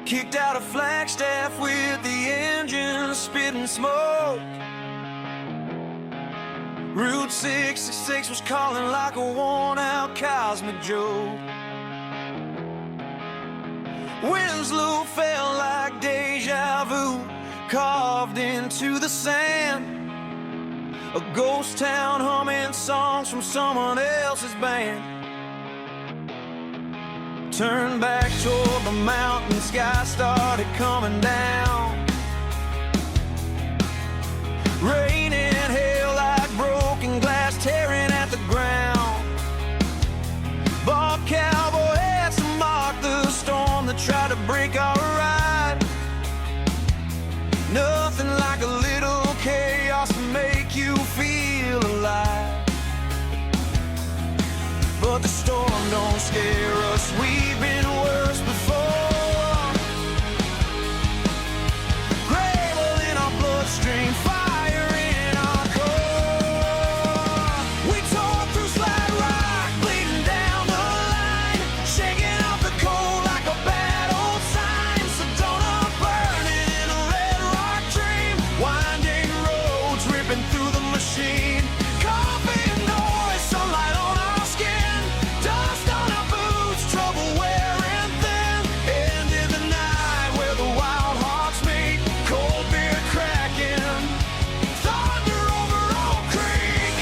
Kicked out of Flagstaff with the engine spitting smoke. Route 666 was calling like a worn-out cosmic joke. Winslow felt like deja vu carved into the sand. A ghost town humming songs from someone else's band. Turned back toward the mountain, sky started coming down. Rain and hail like broken glass tearing at the ground. Bald cowboy hats to mark the storm that tried to break our ride. Nothing like a little chaos to make you feel alive. But the storm don't scare us, we've been worse before. Gravel in our bloodstream, fire in our core. We tore through slide rock, bleeding down the line, shaking off the cold like a bad old sign. Sedona burning in a red rock dream, winding roads ripping through the machine. Coffee and noise, sunlight on our skin, dust on our boots, trouble wearing thin. Ended the night where the wild hearts meet, cold beer cracking, thunder over Oak Creek.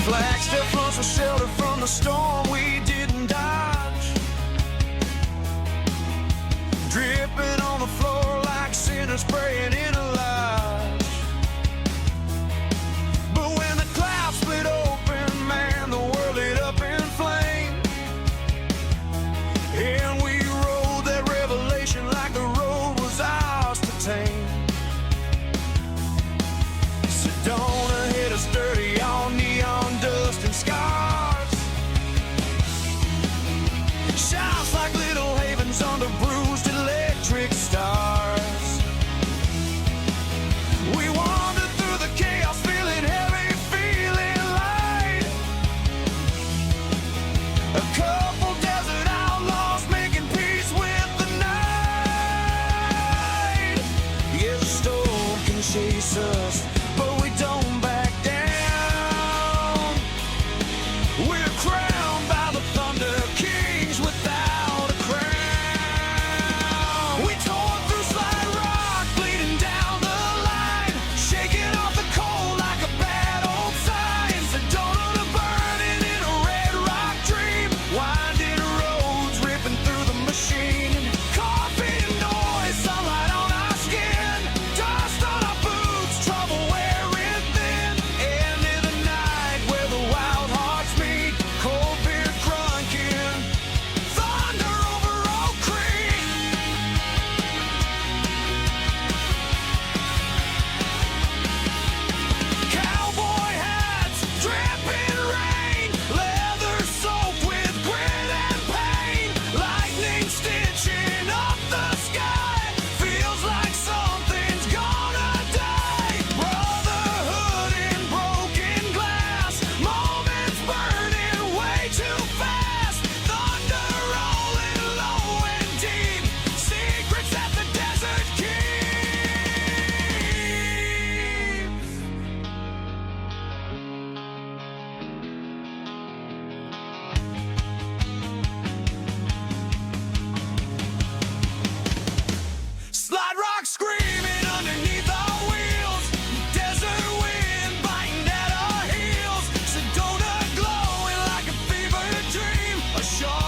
Flagstaff runs for shelter from the storm we didn't dodge. Dripping on the floor like sinners praying in a lodge. But when the clouds split open, man, the world lit up in flame. And we rode that revelation like the road was ours to tame. Sedona hit us dirty on neon dust and scars. Shouts like little havens under bruised electric stars. We wandered through the chaos, feeling heavy, feeling light. A couple desert outlaws making peace with the night. Yeah, the storm can chase us, but we don't back down. We're crowned by the thunder kings without a crown. We tore through slide rock, bleeding down the line, shaking off the cold like a bad old sign. Sedona burning in a red rock dream, winding roads ripping through the machine. Coffee and noise, sunlight on our skin, dust on our boots, trouble wearing thin. Ended the night where the wild hearts meet, cold beer crunking, thunder over Oak Creek. Cowboy hats, dripping rain, leather soaked with grit and pain. Lightning stitching up the sky, feels like something's gonna die. Brotherhood in broken glass, moments burning way too fast. Thunder rolling low and deep, secrets that the desert keeps. Slide rock screaming underneath our wheels, desert wind biting at our heels. Sedona glowing like a fever dream, a sharp